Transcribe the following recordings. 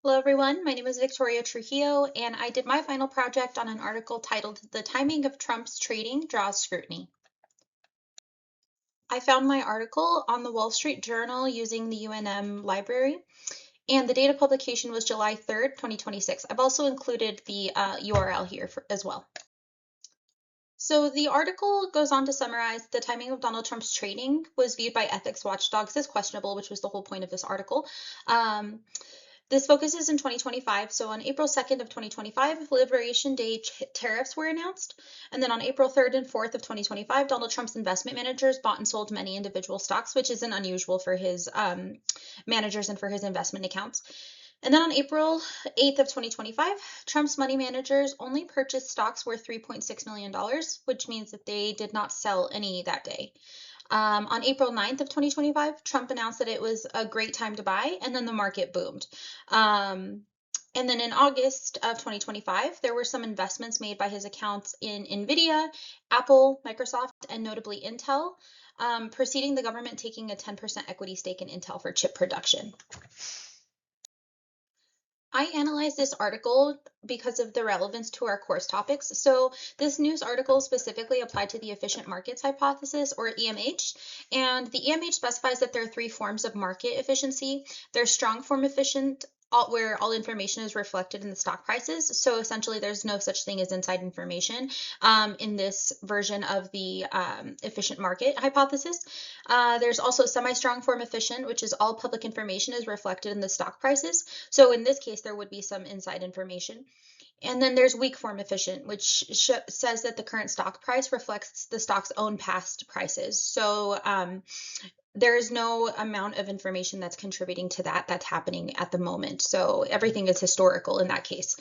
Hello everyone, my name is Victoria Trujillo and I did my final project on an article titled "The Timing of Trump's Trading Draws Scrutiny." I found my article on the Wall Street Journal using the UNM library, and the date of publication was July 3rd, 2026. I've also included the URL here as well. So the article goes on to summarize the timing of Donald Trump's trading was viewed by ethics watchdogs as questionable, which was the whole point of this article. This focuses in 2025. So on April 2nd of 2025, Liberation Day tariffs were announced. And then on April 3rd and 4th of 2025, Donald Trump's investment managers bought and sold many individual stocks, which isn't unusual for his managers and for his investment accounts. And then on April 8th of 2025, Trump's money managers only purchased stocks worth $3.6 million, which means that they did not sell any that day. On April 9th of 2025, Trump announced that it was a great time to buy, and then the market boomed. And then in August of 2025, there were some investments made by his accounts in NVIDIA, Apple, Microsoft, and notably Intel, preceding the government taking a 10% equity stake in Intel for chip production. I analyzed this article because of the relevance to our course topics. So this news article specifically applied to the efficient markets hypothesis, or EMH, and the EMH specifies that there are three forms of market efficiency. There's strong form efficient, where all information is reflected in the stock prices. So essentially there's no such thing as inside information in this version of the efficient market hypothesis. There's also semi-strong form efficient, which is all public information is reflected in the stock prices. So in this case, there would be some inside information. And then there's weak form efficient, which says that the current stock price reflects the stock's own past prices. So there is no amount of information that's contributing to that's happening at the moment. So everything is historical in that case.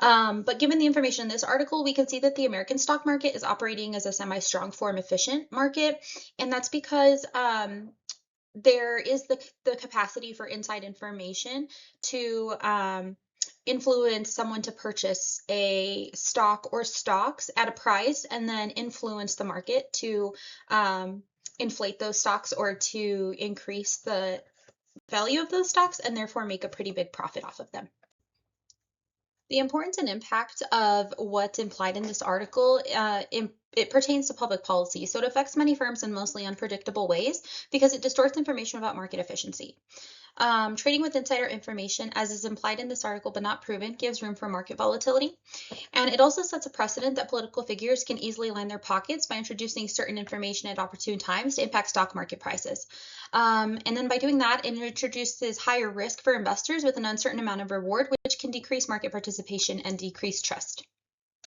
But given the information in this article, we can see that the American stock market is operating as a semi-strong form efficient market. And that's because there is the capacity for inside information to influence someone to purchase a stock or stocks at a price and then influence the market to inflate those stocks or to increase the value of those stocks and therefore make a pretty big profit off of them. The importance and impact of what's implied in this article, it pertains to public policy. So it affects many firms in mostly unpredictable ways because it distorts information about market efficiency. Trading with insider information, as is implied in this article but not proven, gives room for market volatility. And it also sets a precedent that political figures can easily line their pockets by introducing certain information at opportune times to impact stock market prices. And then by doing that, it introduces higher risk for investors with an uncertain amount of reward, which can decrease market participation and decrease trust.